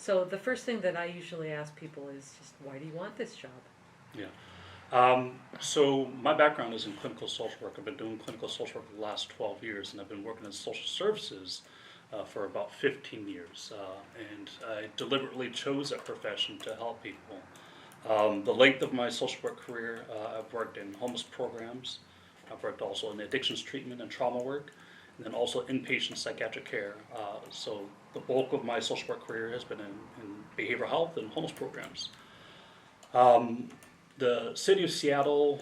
So the first thing that I usually ask people is just, why do you want this job? Yeah. So my background is in clinical social work. I've been doing clinical social work for the last 12 years, and I've been working in social services for about 15 years. And I deliberately chose that profession to help people. The length of my social work career, I've worked in homeless programs. I've worked also in addictions treatment and trauma work, and then also inpatient psychiatric care. So the bulk of my social work career has been in behavioral health and homeless programs. Um, the city of Seattle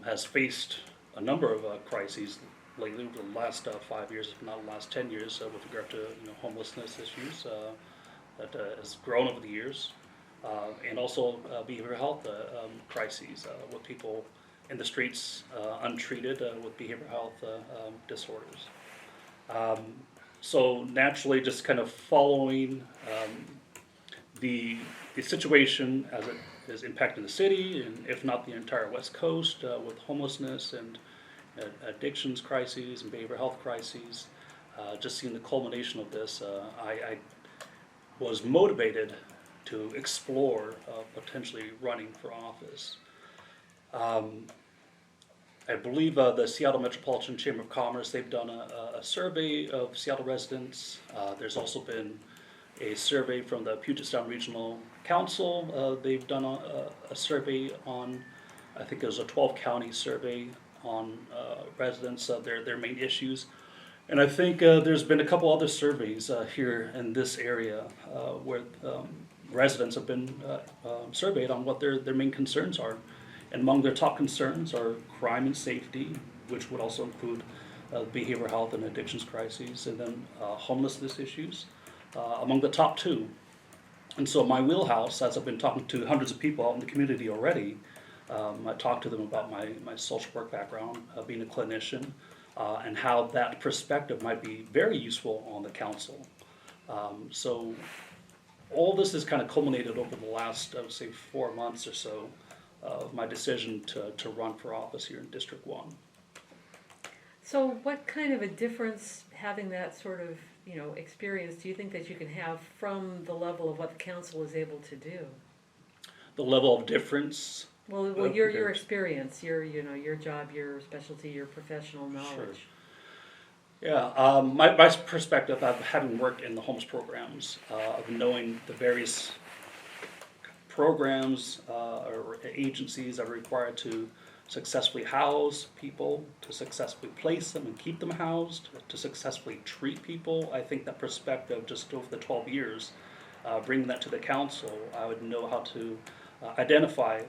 has faced a number of crises lately over the last 5 years, if not the last 10 years, with regard to homelessness issues that has grown over the years, and also behavioral health crises with people in the streets untreated with behavioral health disorders. Um, so naturally, just kind of following the situation as it is impacting the city, and if not the entire West Coast, with homelessness and addictions crises and behavioral health crises. Just seeing the culmination of this, I was motivated to explore potentially running for office. Um, I believe the Seattle Metropolitan Chamber of Commerce, they've done a survey of Seattle residents. There's also been a survey from the Puget Sound Regional Council. They've done a survey on, I think it was a 12-county survey on residents, their main issues. And I think there's been a couple other surveys here in this area where residents have been surveyed on what their main concerns are. And among their top concerns are crime and safety, which would also include behavioral health and addictions crises, and then homelessness issues, among the top two. And so my wheelhouse, as I've been talking to hundreds of people out in the community already, I talked to them about my social work background, being a clinician, and how that perspective might be very useful on the council. So all this has kind of culminated over the last, I would say, 4 months or so of my decision to run for office here in District 1. So what kind of a difference having that sort of experience do you think that you can have from the level of what the council is able to do? The level of difference. Well, your experience, your job, your specialty, your professional knowledge. Sure. Yeah, my perspective, having worked in the homeless programs, of knowing the various programs or agencies that are required to successfully house people, to successfully place them and keep them housed, to successfully treat people. I think that perspective, just over the 12 years, bringing that to the council, I would know how to identify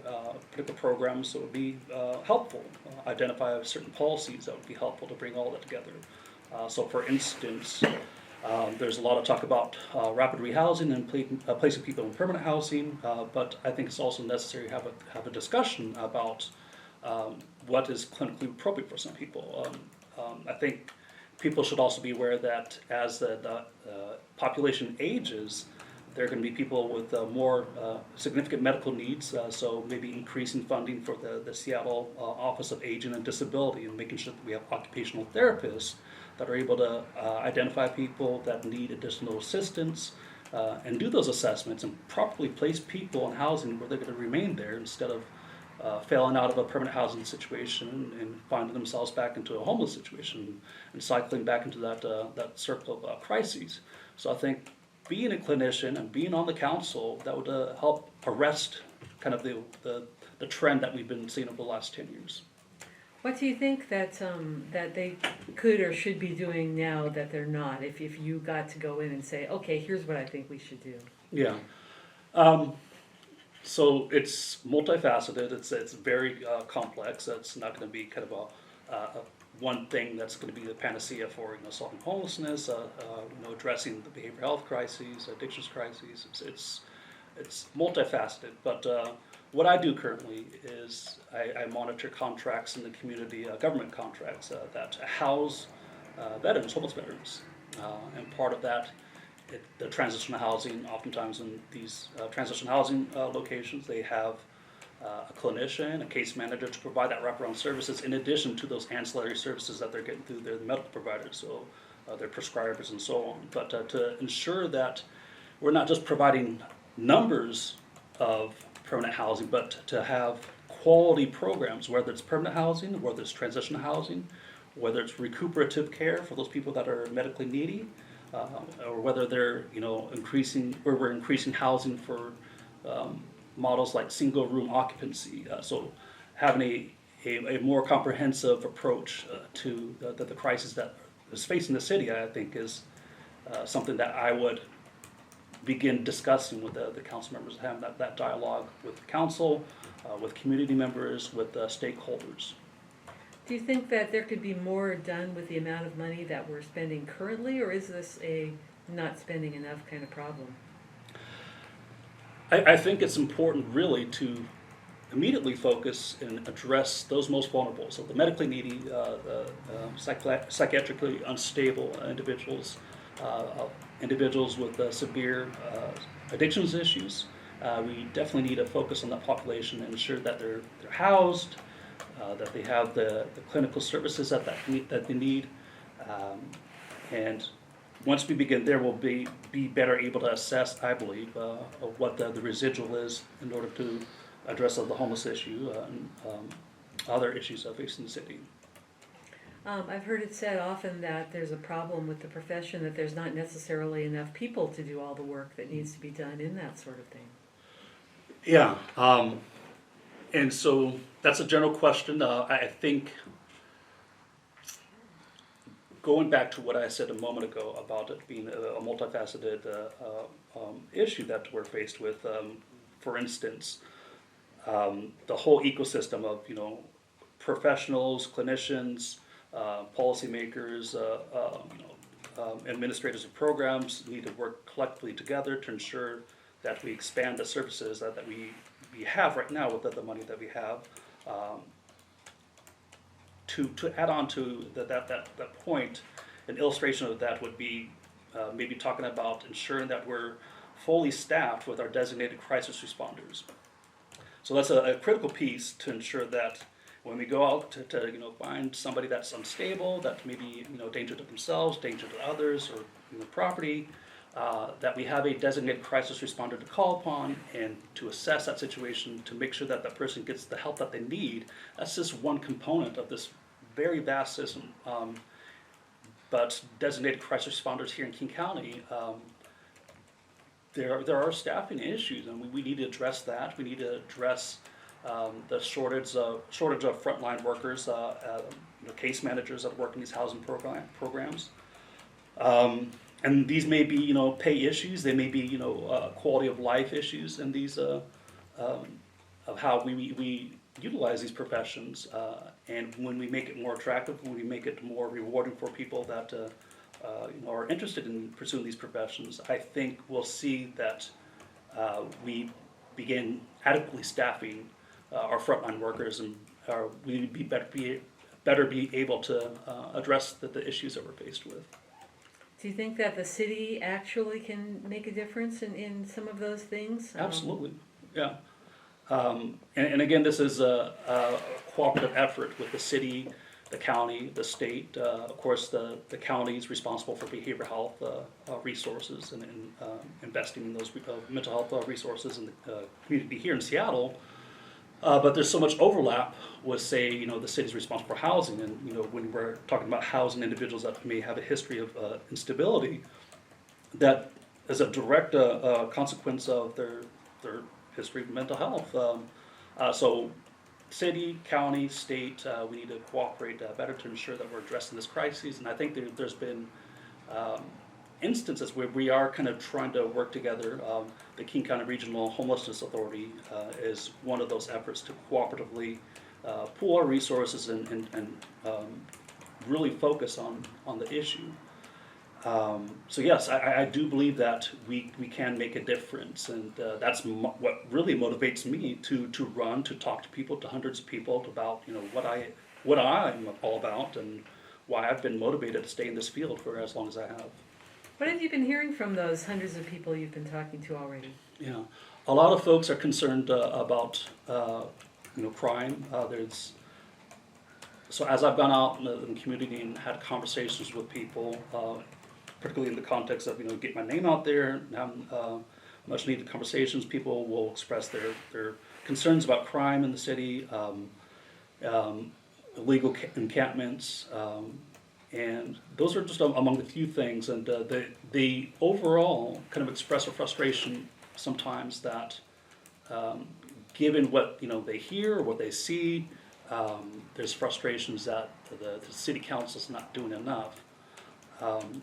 particular programs that would be helpful, identify certain policies that would be helpful to bring all that together. So for instance, there's a lot of talk about rapid rehousing and placing people in permanent housing, but I think it's also necessary to have a discussion about what is clinically appropriate for some people. I think people should also be aware that as the population ages, there are going to be people with more significant medical needs, so maybe increasing funding for the Seattle Office of Aging and Disability, and making sure that we have occupational therapists that are able to identify people that need additional assistance and do those assessments and properly place people in housing where they're going to remain there instead of failing out of a permanent housing situation and finding themselves back into a homeless situation and cycling back into that circle of crises. So I think being a clinician and being on the council, that would help arrest kind of the trend that we've been seeing over the last 10 years. What do you think that they could or should be doing now that they're not? If you got to go in and say, okay, here's what I think we should do. Yeah. So it's multifaceted. It's very complex. It's not going to be kind of a one thing that's going to be the panacea for solving homelessness, addressing the behavioral health crises, addictions crises. It's multifaceted. But what I do currently is I monitor contracts in the community, government contracts that house veterans, homeless veterans, and part of that. The transitional housing, oftentimes in these transitional housing locations, they have a clinician, a case manager to provide that wraparound services in addition to those ancillary services that they're getting through their medical providers, so their prescribers and so on. But to ensure that we're not just providing numbers of permanent housing, but to have quality programs, whether it's permanent housing, whether it's transitional housing, whether it's recuperative care for those people that are medically needy, or whether they're we're increasing housing for models like single room occupancy. So having a more comprehensive approach to the crisis that is facing the city, I think, is something that I would begin discussing with the council members, having that dialogue with the council, with community members, with stakeholders. Do you think that there could be more done with the amount of money that we're spending currently, or is this a not spending enough kind of problem? I think it's important really to immediately focus and address those most vulnerable. So the medically needy, psychiatrically unstable individuals, individuals with severe addictions issues. We definitely need to focus on that population and ensure that they're housed, that they have the clinical services that they need. And once we begin there, we'll be better able to assess, I believe, of what the residual is in order to address the homeless issue and other issues facing the city. I've heard it said often that there's a problem with the profession, that there's not necessarily enough people to do all the work that needs to be done in that sort of thing. Yeah, and so that's a general question. I think going back to what I said a moment ago about it being a multifaceted issue that we're faced with, for instance, the whole ecosystem of professionals, clinicians, policymakers, administrators of programs need to work collectively together to ensure that we expand the services that we have right now with the money that we have. To add on to that point, an illustration of that would be maybe talking about ensuring that we're fully staffed with our designated crisis responders. So that's a critical piece to ensure that when we go out to find somebody that's unstable, that maybe danger to themselves, danger to others, or property, that we have a designated crisis responder to call upon and to assess that situation to make sure that that person gets the help that they need. That's just one component of this very vast system. But designated crisis responders here in King County, there are staffing issues, and we need to address that. We need to address the shortage of frontline workers, case managers that work in these housing programs. And these may be, pay issues. They may be, quality of life issues, and these of how we utilize these professions. And when we make it more attractive, when we make it more rewarding for people that are interested in pursuing these professions, I think we'll see that we begin adequately staffing our frontline workers, and we would be better be able to address the issues that we're faced with. Do you think that the city actually can make a difference in some of those things? Absolutely, yeah. And again, this is a cooperative effort with the city, the county, the state. Of course, the county is responsible for behavioral health resources and investing in those mental health resources in the community here in Seattle. But there's so much overlap with, say, the city's responsible for housing, and when we're talking about housing individuals that may have a history of instability, that is a direct consequence of their history of mental health. So, city, county, state, we need to cooperate better to ensure that we're addressing this crisis. And I think there's been instances where we are kind of trying to work together. The King County Regional Homelessness Authority is one of those efforts to cooperatively pool our resources and really focus on the issue. So yes, I do believe that we can make a difference, and that's what really motivates me to run, to talk to people, to hundreds of people about what I'm all about and why I've been motivated to stay in this field for as long as I have. What have you been hearing from those hundreds of people you've been talking to already? Yeah, a lot of folks are concerned about crime. So as I've gone out in the community and had conversations with people, particularly in the context of, get my name out there, and have much needed conversations. People will express their concerns about crime in the city, illegal encampments, and those are just among the few things. And they overall kind of express a frustration sometimes that, given what they hear or what they see, there's frustrations that the city council is not doing enough.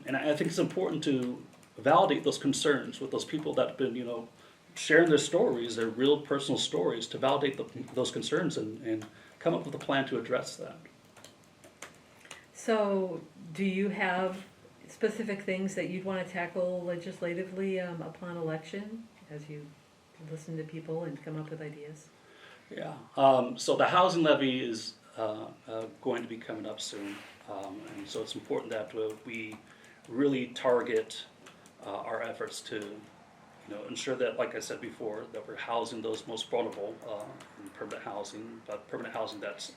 And I think it's important to validate those concerns with those people that have been, sharing their stories, their real personal stories, to validate those concerns and come up with a plan to address that. So, do you have specific things that you'd want to tackle legislatively upon election as you listen to people and come up with ideas? Yeah. So the housing levy is going to be coming up soon, and so it's important that we really target our efforts to, ensure that, like I said before, that we're housing those most vulnerable in permanent housing, but permanent housing that's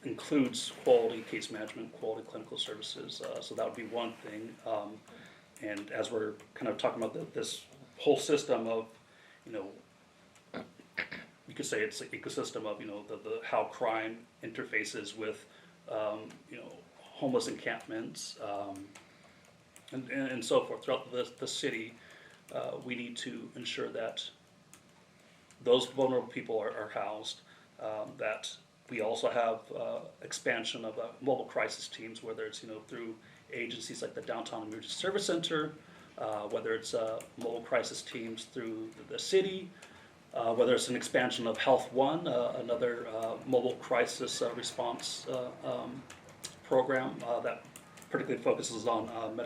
includes quality case management, quality clinical services. So that would be one thing. And as we're kind of talking about this whole system of, you could say it's an ecosystem of, the how crime interfaces with, homeless encampments, and so forth throughout the city. We need to ensure that those vulnerable people are housed, that we also have expansion of mobile crisis teams, whether it's through agencies like the Downtown Emergency Service Center, whether it's mobile crisis teams through the city, whether it's an expansion of Health One, another mobile crisis response program that particularly focuses on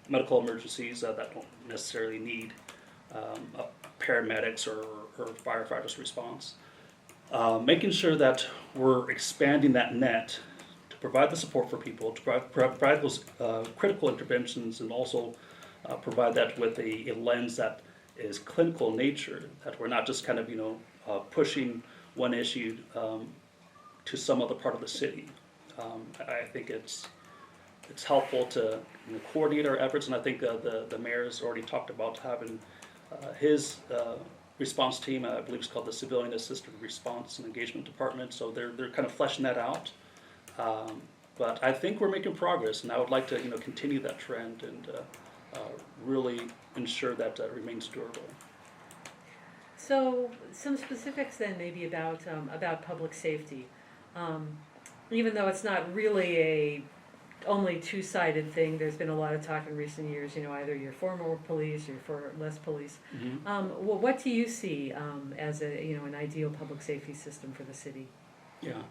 medical emergencies that don't necessarily need paramedics or firefighters response. Making sure that we're expanding that net to provide the support for people, to provide those critical interventions, and also provide that with a lens that is clinical in nature, that we're not just kind of pushing one issue to some other part of the city. I think it's helpful to coordinate our efforts, and I think the mayor's already talked about having his response team. I believe it's called the Civilian Assisted Response and Engagement Department. So they're kind of fleshing that out. But I think we're making progress, and I would like to continue that trend and really ensure that remains durable. So, some specifics then maybe about public safety. Even though it's not really a only two-sided thing, there's been a lot of talk in recent years, either you're for more police or you're for less police. Mm-hmm. What do you see as an ideal public safety system for the city? Yeah,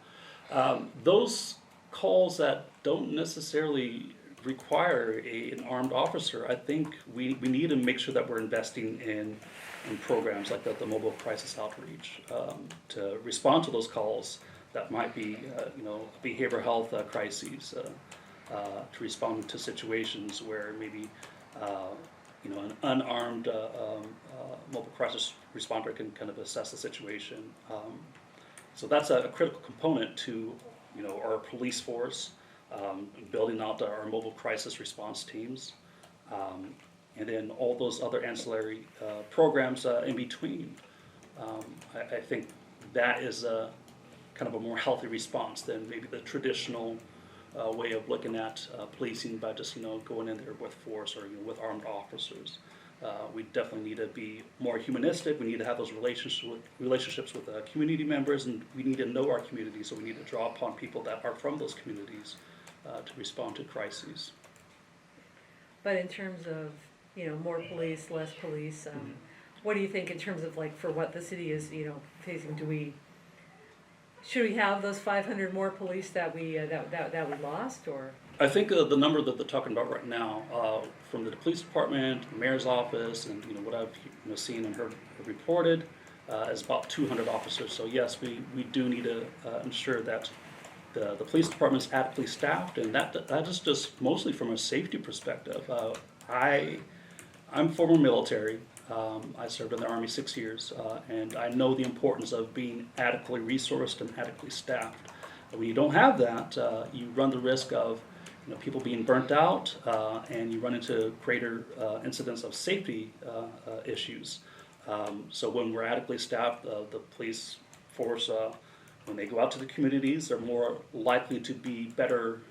those calls that don't necessarily require an armed officer, I think we need to make sure that we're investing in programs like the mobile crisis outreach to respond to those calls that might be, behavioral health crises, to respond to situations where maybe, an unarmed mobile crisis responder can kind of assess the situation. So that's a critical component to, our police force, building out our mobile crisis response teams, and then all those other ancillary programs in between. I think that is kind of a more healthy response than maybe the traditional way of looking at policing by just going in there with force or with armed officers. We definitely need to be more humanistic. We need to have those relationships with community members, and we need to know our community. So we need to draw upon people that are from those communities to respond to crises. But in terms of more police, less police, what do you think in terms of for what the city is facing? Should we have those 500 more police that we lost, or? I think the number that they're talking about right now, from the police department, the mayor's office, and what I've seen and heard reported, is about 200 officers. So yes, we do need to ensure that the police department is adequately staffed, and that is just mostly from a safety perspective. I'm former military. I served in the Army 6 years, and I know the importance of being adequately resourced and adequately staffed. When you don't have that, you run the risk of people being burnt out, and you run into greater incidents of safety issues. So when we're adequately staffed, the police force, when they go out to the communities, they're more likely to be better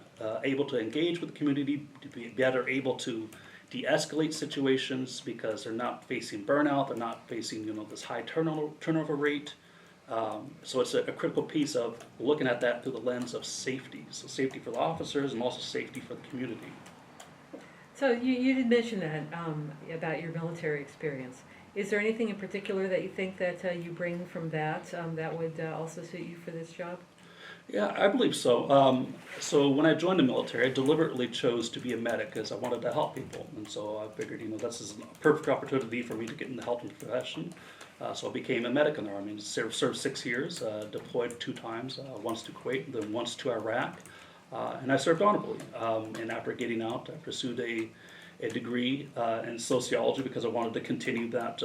able to engage with the community, to be better able to de-escalate situations because they're not facing burnout, they're not facing this high turnover rate. So it's a critical piece of looking at that through the lens of safety. So safety for the officers and also safety for the community. So you did mention that about your military experience. Is there anything in particular that you think that you bring from that that would also suit you for this job? Yeah, I believe so. So when I joined the military, I deliberately chose to be a medic because I wanted to help people. And so I figured, this is a perfect opportunity for me to get in the health profession. So I became a medic in the Army. Served 6 years, deployed 2 times, once to Kuwait, then once to Iraq. And I served honorably. And after getting out, I pursued a degree in sociology because I wanted to continue that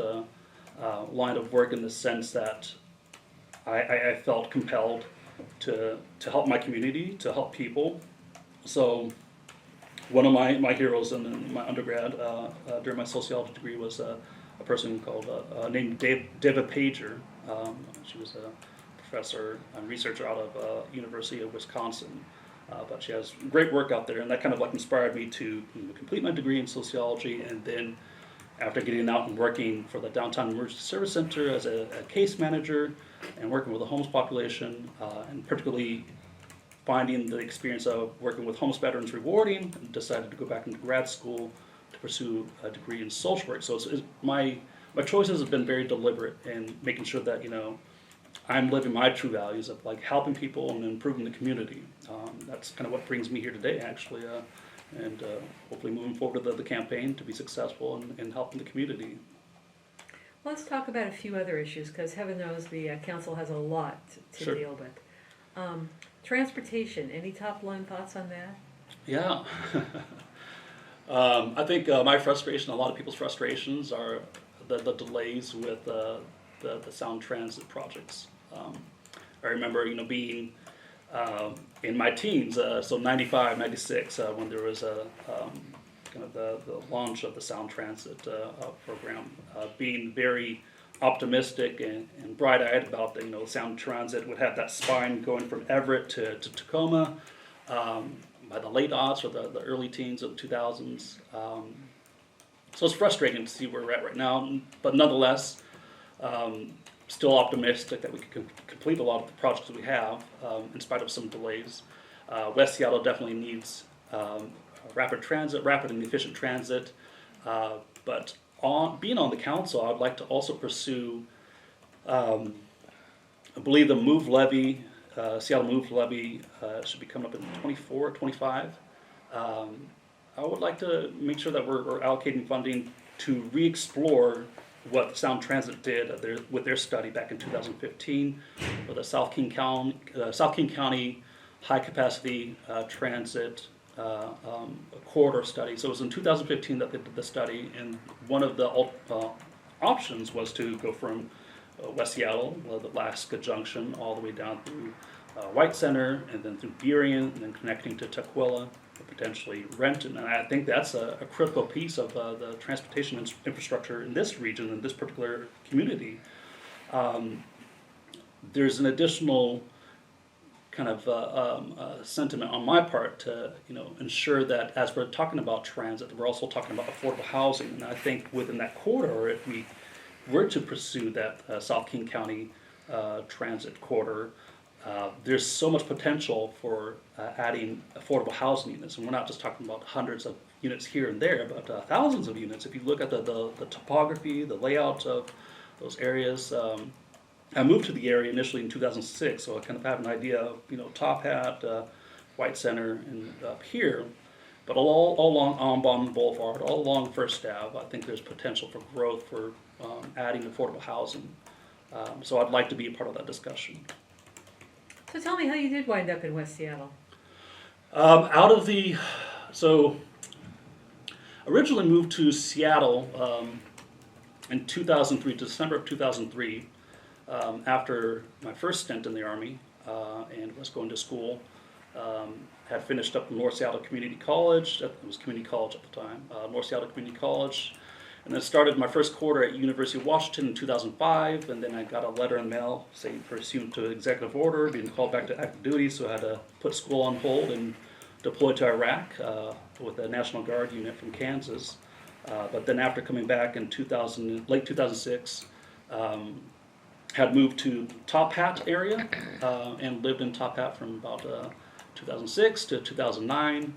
line of work in the sense that I felt compelled to help my community, to help people. So one of my heroes in my undergrad during my sociology degree was a person called named Deva Pager. She was a professor and researcher out of University of Wisconsin. But she has great work out there, and that kind of inspired me to complete my degree in sociology. And then after getting out and working for the Downtown Emergency Service Center as a case manager and working with the homeless population, and particularly finding the experience of working with homeless veterans rewarding, decided to go back into grad school to pursue a degree in social work. So my choices have been very deliberate in making sure that I'm living my true values of helping people and improving the community. That's kind of what brings me here today, actually, and hopefully moving forward with the campaign to be successful in helping the community. Let's talk about a few other issues, because heaven knows the council has a lot to Sure. deal with. Transportation, any top line thoughts on that? Yeah. I think my frustration, a lot of people's frustrations, are the delays with the sound transit projects. I remember, being in my teens, so 95, 96, when there was kind of the launch of the sound transit program, being very optimistic and bright-eyed about the sound transit would have that spine going from Everett to Tacoma by the late aughts or the early teens of the 2000s. So it's frustrating to see where we're at right now, but nonetheless, still optimistic that we can complete a lot of the projects that we have in spite of some delays. West Seattle definitely needs rapid and efficient transit, but being on the council, I'd like to also pursue, I believe the MOVE levy, Seattle MOVE levy should be coming up in 24, 25. I would like to make sure that we're allocating funding to re-explore what Sound Transit did with their study back in 2015 for the South King County High Capacity Transit Corridor Study. So it was in 2015 that they did the study, and one of the options was to go from West Seattle, the Alaska Junction, all the way down through White Center, and then through Burien, and then connecting to Tukwila, potentially Renton. And I think that's a critical piece of the transportation infrastructure in this region, in this particular community. There's an additional kind of sentiment on my part to ensure that as we're talking about transit, we're also talking about affordable housing. And I think within that corridor, if we were to pursue that South King County transit corridor, there's so much potential for adding affordable housing units, and we're not just talking about hundreds of units here and there, but thousands of units. If you look at the topography, the layout of those areas, I moved to the area initially in 2006, so I kind of have an idea of Top Hat, White Center, and up here, but all along Audubon Boulevard, all along First Ave, I think there's potential for growth for adding affordable housing. So I'd like to be a part of that discussion. So tell me how you did wind up in West Seattle. So originally moved to Seattle in 2003, December of 2003, after my first stint in the Army and was going to school. had finished up North Seattle Community College. It was community college at the time, North Seattle Community College. And then started my first quarter at University of Washington in 2005, and then I got a letter in the mail saying, pursuant to executive order, being called back to active duty, so I had to put school on hold and deploy to Iraq with a National Guard unit from Kansas. But then after coming back in late 2006, had moved to Top Hat area and lived in Top Hat from about 2006 to 2009,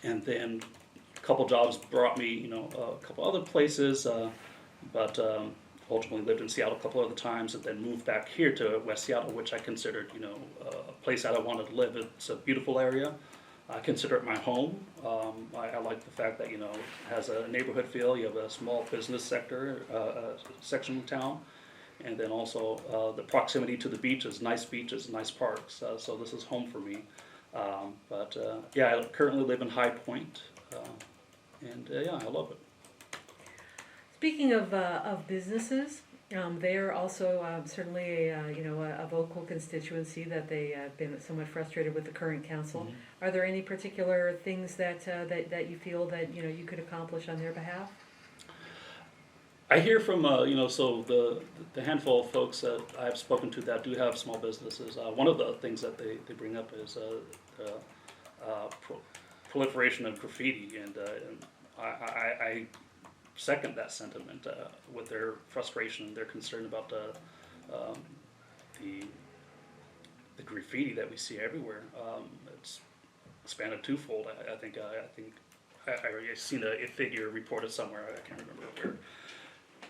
and then a couple jobs brought me, a couple other places, but ultimately lived in Seattle a couple other times, and then moved back here to West Seattle, which I considered, a place that I wanted to live. It's a beautiful area. I consider it my home. I like the fact that, it has a neighborhood feel. You have a small business sector, section of town, and then also the proximity to the beaches, nice parks. So this is home for me. I currently live in High Point, and I love it. Speaking of businesses, they're also certainly a vocal constituency that they have been somewhat frustrated with the current council. Mm-hmm. Are there any particular things that you feel that you could accomplish on their behalf? I hear from so the handful of folks that I've spoken to that do have small businesses. One of the things that they bring up is proliferation of graffiti, and I second that sentiment with their frustration and their concern about the graffiti that we see everywhere. It's expanded twofold. I think I've seen a figure reported somewhere. I can't remember where.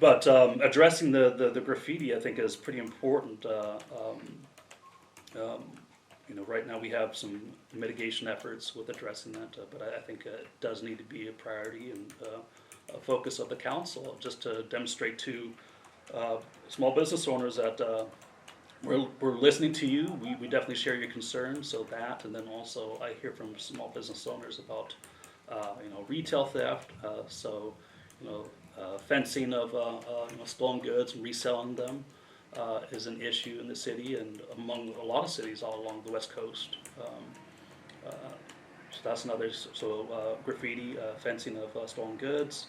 But addressing the graffiti, I think, is pretty important. Right now we have some mitigation efforts with addressing that, but I think it does need to be a priority and a focus of the council, just to demonstrate to small business owners that we're listening to you. We definitely share your concerns. So that, and then also I hear from small business owners about retail theft. Fencing of stolen goods and reselling them is an issue in the city and among a lot of cities all along the West Coast. So that's another. Graffiti, fencing of stolen goods.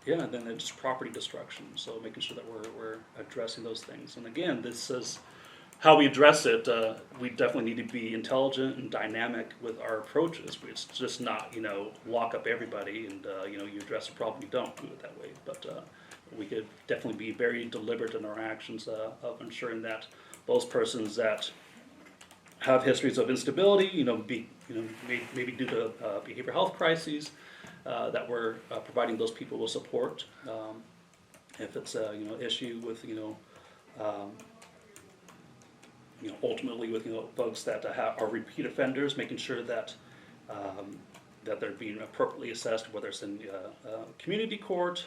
And then it's property destruction. So making sure that we're addressing those things. And again, this is how we address it. We definitely need to be intelligent and dynamic with our approaches. It's just not lock up everybody and you address a problem. You don't do it that way. But we could definitely be very deliberate in our actions of ensuring that those persons that have histories of instability, maybe due to behavioral health crises, that we're providing those people with support. If it's issue with ultimately with folks that are repeat offenders, making sure that that they're being appropriately assessed, whether it's in community court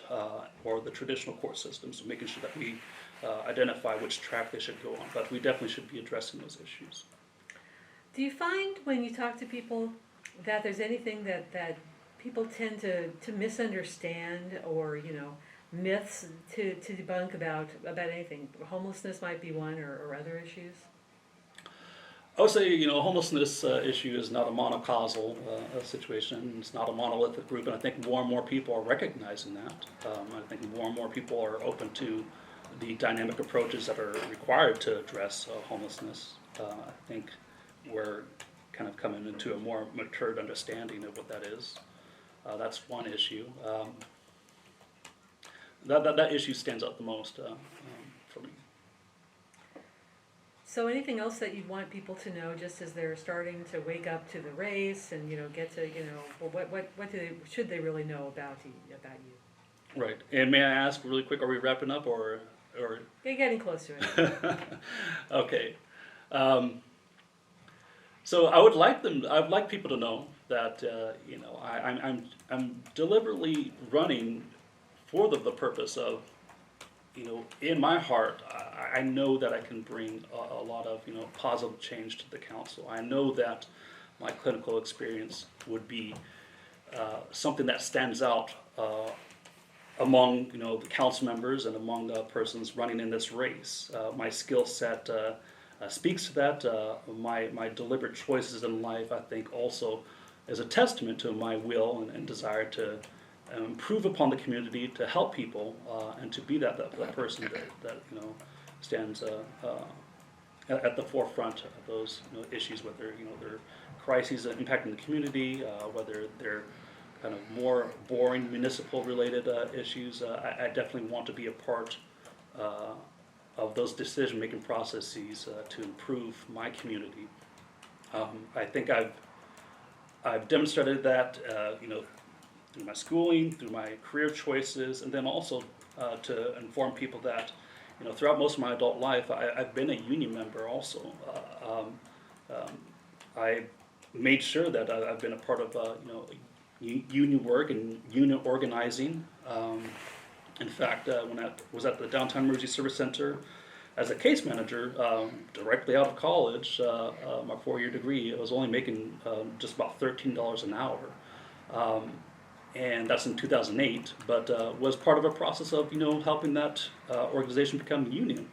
or the traditional court system. So making sure that we identify which track they should go on. But we definitely should be addressing those issues. Do you find when you talk to people that there's anything that people tend to misunderstand, or myths to debunk about anything? Homelessness might be one, or other issues. I would say homelessness issue is not a monocausal situation. It's not a monolithic group, and I think more and more people are recognizing that. I think more and more people are open to the dynamic approaches that are required to address homelessness. I think we're kind of coming into a more matured understanding of what that is. That's one issue. That issue stands out the most for me. So anything else that you'd want people to know, just as they're starting to wake up to the race and get to what should they really know about you? Right. And may I ask really quick, are we wrapping up or? You're getting close to it. Okay. So I'd like people to know that I'm deliberately running for the purpose of, in my heart, I know that I can bring a lot of positive change to the council. I know that my clinical experience would be something that stands out among the council members and among the persons running in this race. My skill set speaks to that. My deliberate choices in life, I think, also is a testament to my will and desire to improve upon the community, to help people, and to be that person that stands at the forefront of those issues, whether they're crises impacting the community, whether they're kind of more boring municipal related issues. I definitely want to be a part of those decision making processes to improve my community. I think I've demonstrated that through my schooling, through my career choices, and then also to inform people that throughout most of my adult life I've been a union member also. I made sure that I've been a part of union work and union organizing. In fact, when I was at the Downtown Emergency Service Center as a case manager, directly out of college, my 4-year degree, I was only making just about $13 an hour. And that's in 2008, but was part of a process of helping that organization become union.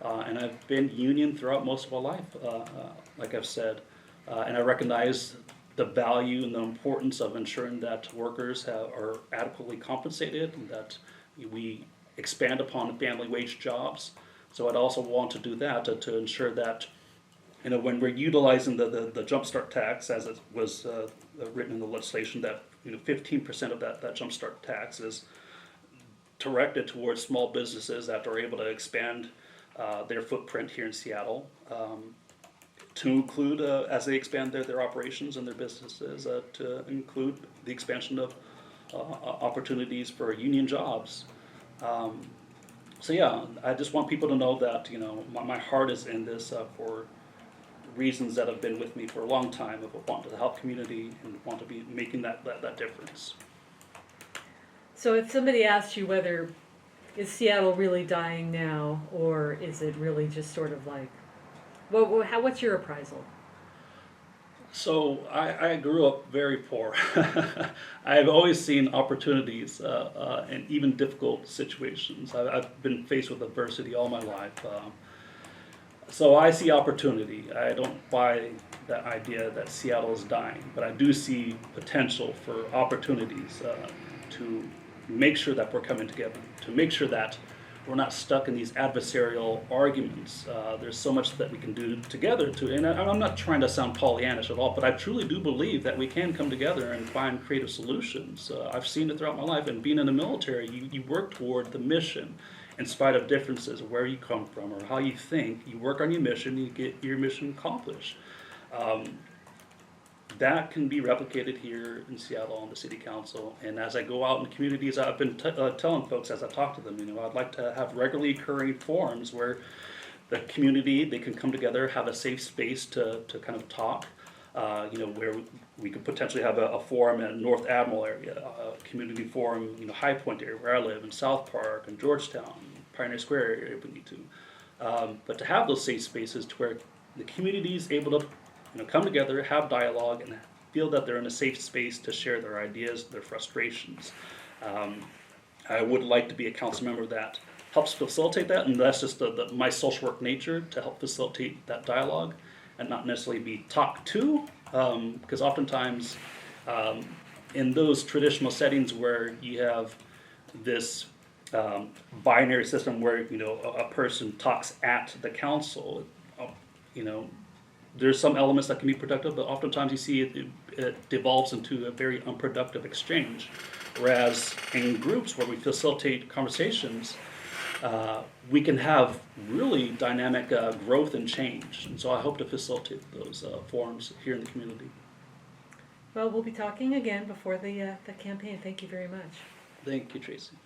And I've been union throughout most of my life, like I've said, and I recognize the value and the importance of ensuring that workers are adequately compensated and that we expand upon family wage jobs. So I'd also want to do that to ensure that when we're utilizing the Jumpstart tax, as it was written in the legislation, that 15% of that Jumpstart tax is directed towards small businesses that are able to expand their footprint here in Seattle, to include, as they expand their operations and their businesses, to include the expansion of opportunities for union jobs. So yeah, I just want people to know that my heart is in this for reasons that have been with me for a long time, of wanting to help community and want to be making that difference. So if somebody asked you whether is Seattle really dying now, or is it really just sort of like, what's your appraisal? So I grew up very poor. I've always seen opportunities in even difficult situations. I've been faced with adversity all my life. So I see opportunity. I don't buy that idea that Seattle is dying, but I do see potential for opportunities to make sure that we're coming together, to make sure that we're not stuck in these adversarial arguments. There's so much that we can do together and I'm not trying to sound Pollyannish at all, but I truly do believe that we can come together and find creative solutions. I've seen it throughout my life, and being in the military, you work toward the mission. In spite of differences of where you come from or how you think, you work on your mission, you get your mission accomplished. That can be replicated here in Seattle on the City Council. And as I go out in the communities, I've been telling folks as I talk to them, I'd like to have regularly occurring forums where the community, they can come together, have a safe space to kind of talk. Where we could potentially have a forum in North Admiral area, a community forum, High Point area where I live, in South Park, and Georgetown, Pioneer Square area if we need to. But to have those safe spaces to where the community is able to come together, have dialogue, and feel that they're in a safe space to share their ideas, their frustrations. I would like to be a council member that helps facilitate that, and that's just my social work nature, to help facilitate that dialogue and not necessarily be talked to, because oftentimes in those traditional settings where you have this binary system where a person talks at the council, there's some elements that can be productive, but oftentimes you see it devolves into a very unproductive exchange. Whereas in groups where we facilitate conversations, we can have really dynamic growth and change. And so I hope to facilitate those forums here in the community. Well, we'll be talking again before the campaign. Thank you very much. Thank you, Tracy.